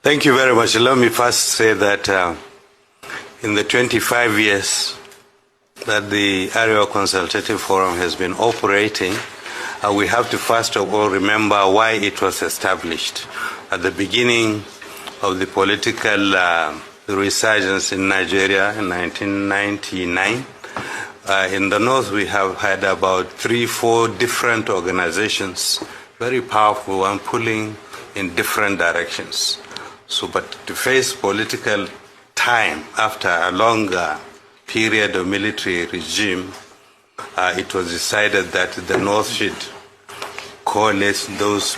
Thank you very much. Let me first say that in the 25 years that the Area Consultative Forum has been operating, we have to first of all remember why it was established. At the beginning of the political resurgence in Nigeria in 1999, in the north we have had about 3-4 different organizations, very powerful and pulling in different directions. So, but to face political time after a longer period of military regime, it was decided that the North should coalesce those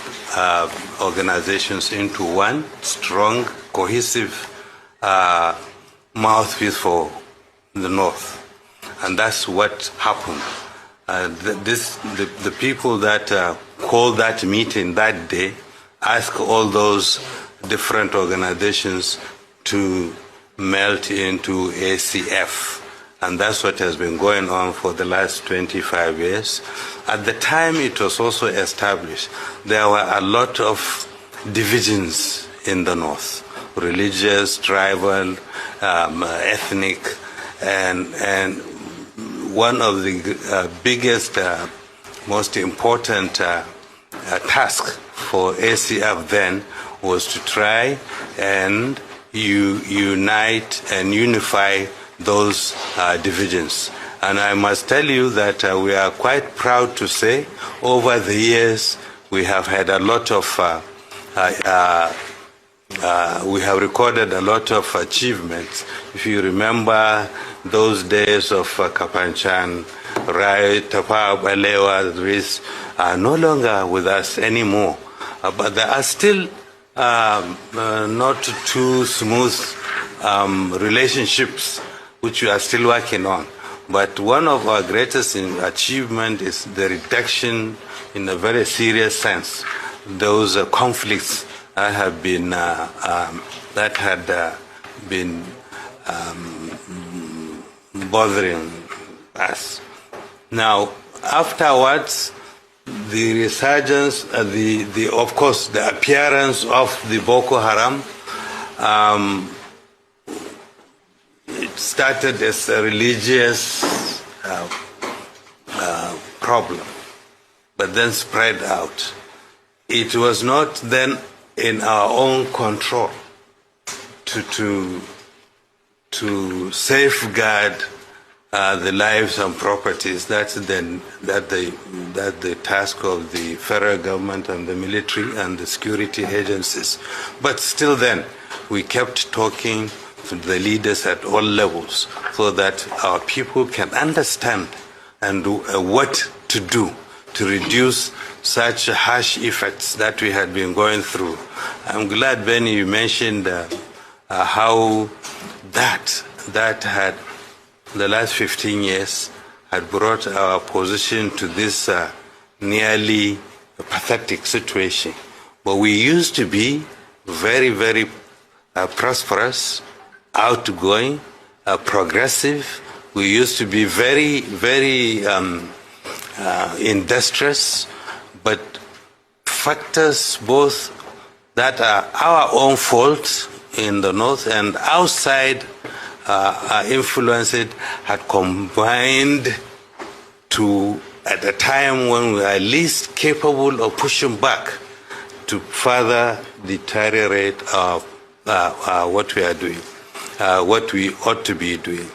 organizations into one strong, cohesive mouthpiece for the North. And that's what happened. The people that called that meeting that day asked all those different organizations to melt into ACF. And that's what has been going on for the last 25 years. At the time it was also established, there were a lot of divisions in the North, religious, tribal, ethnic, and one of the biggest, most important task for ACF then was to try and unite and unify those divisions. And I must tell you that we are quite proud to say over the years we have had a lot of, we have recorded a lot of achievements. If you remember those days of Kapanchan, Rai, Tapa, Balewa, are no longer with us anymore. But there are still not too smooth relationships which we are still working on. But one of our greatest achievements is the reduction, in a very serious sense, those conflicts that have been bothering us. Now, afterwards, the resurgence, of course, the appearance of the Boko Haram, it started as a religious problem, but then spread out. It was not then in our own control to safeguard the lives and properties. That's the task of the federal government and the military and the security agencies. But still then, we kept talking to the leaders at all levels so that our people can understand and do what to do to reduce such harsh effects that we had been going through. I'm glad, Benny, you mentioned how that had, the last 15 years, had brought our position to this nearly pathetic situation. But we used to be very, very prosperous, outgoing, progressive. We used to be very, very industrious, but factors both that are our own fault in the North and outside influenced had combined to, at a time when we are least capable of pushing back, to further deteriorate what we are doing, what we ought to be doing.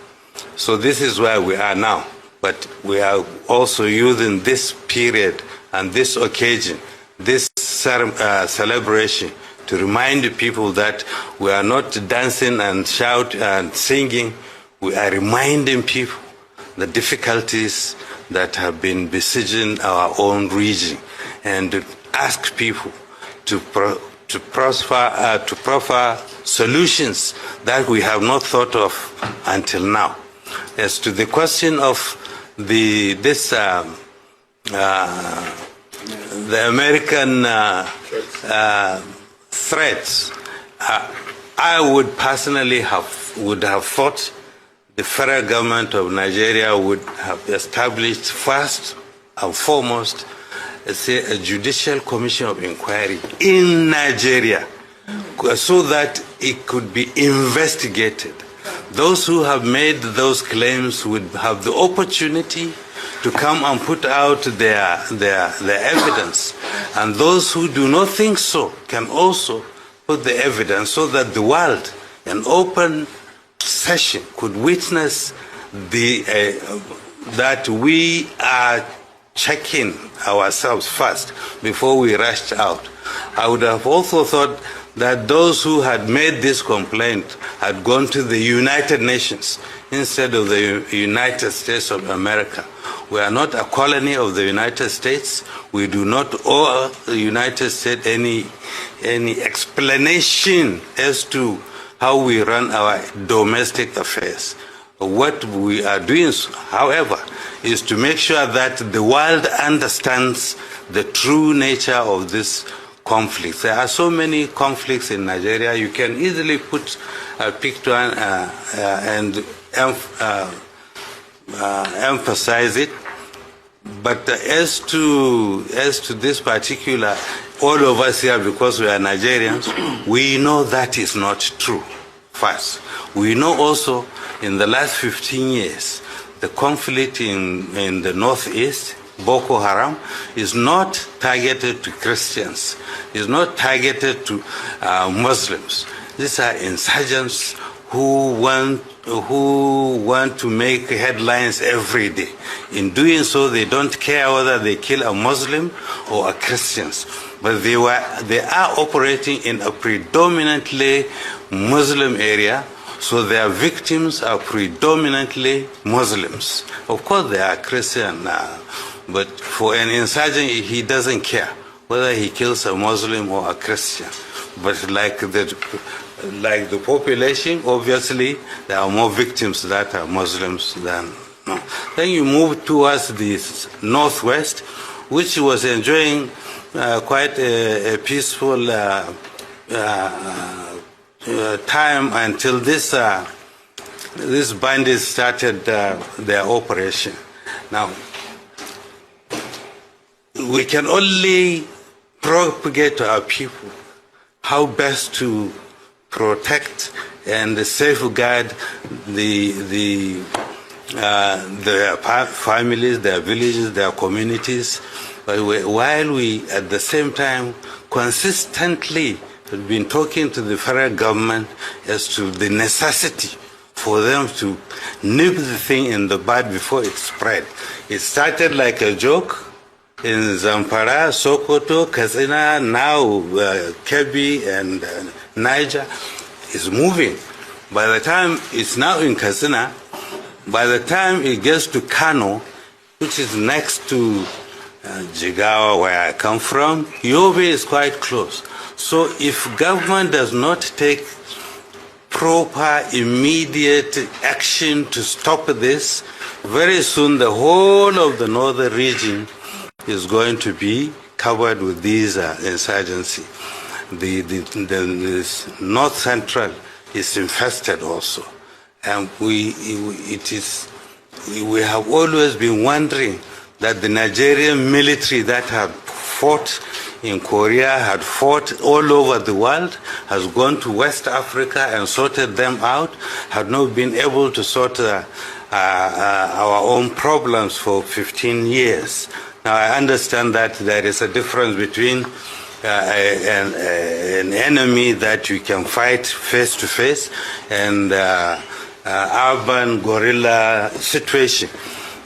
So this is where we are now. But we are also using this period and this occasion, this celebration, to remind the people that we are not dancing and shouting and singing. We are reminding people the difficulties that have been besieging our own region, and to ask people to proffer solutions that we have not thought of until now. As to the question of the American threats, I would personally would have thought the federal government of Nigeria would have established first and foremost, a judicial commission of inquiry in Nigeria so that it could be investigated. Those who have made those claims would have the opportunity to come and put out their evidence. And those who do not think so can also put the evidence so that the world, an open session, could witness that we are checking ourselves first before we rushed out. I would have also thought that those who had made this complaint had gone to the United Nations instead of the United States of America. We are not a colony of the United States. We do not owe the United States any explanation as to how we run our domestic affairs. What we are doing, however, is to make sure that the world understands the true nature of this conflict. There are so many conflicts in Nigeria. You can easily pick one and emphasize it. But as to this particular, all of us here, because we are Nigerians, we know that is not true. First, we know also in the last 15 years, the conflict in the northeast, Boko Haram, is not targeted to Christians, is not targeted to Muslims. These are insurgents who want to make headlines every day. In doing so, they don't care whether they kill a Muslim or a Christian. But they are operating in a predominantly Muslim area, so their victims are predominantly Muslims. Of course, they are Christian, but for an insurgent, he doesn't care whether he kills a Muslim or a Christian. But like the population, obviously, there are more victims that are Muslims than no. Then you move towards the northwest, which was enjoying quite a peaceful time until this bandits started their operation. Now, we can only propagate to our people how best to protect and safeguard their families, their villages, their communities, while we at the same time consistently have been talking to the federal government as to the necessity for them to nip the thing in the bud before it spread. It started like a joke in Zamfara, Sokoto, Katsina, now Kebbi and Niger is moving. By the time it's now in Katsina, by the time it gets to Kano, which is next to Jigawa, where I come from, Yobe is quite close. So if government does not take proper, immediate action to stop this, very soon the whole of the northern region is going to be covered with these insurgency. The north central is infested also, and we have always been wondering that the Nigerian military that had fought in Korea, had fought all over the world, has gone to West Africa and sorted them out, had not been able to sort our own problems for 15 years. Now, I understand that there is a difference between an enemy that you can fight face to face and urban guerrilla situation.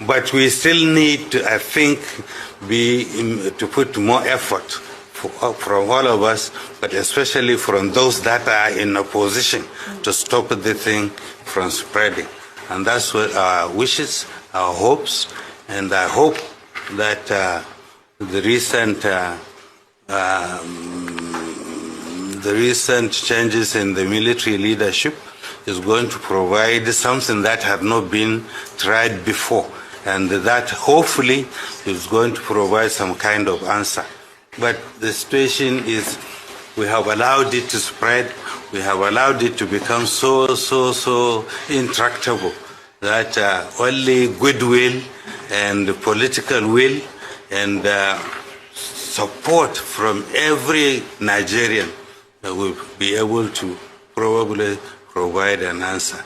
But we still need to, I think, to put more effort from all of us, but especially from those that are in a position to stop the thing from spreading. And that's what our wishes, our hopes, and I hope that the recent changes in the military leadership is going to provide something that had not been tried before, and that hopefully is going to provide some kind of answer. But the situation is, we have allowed it to spread, we have allowed it to become so intractable that only goodwill and political will and support from every Nigerian will be able to probably provide an answer.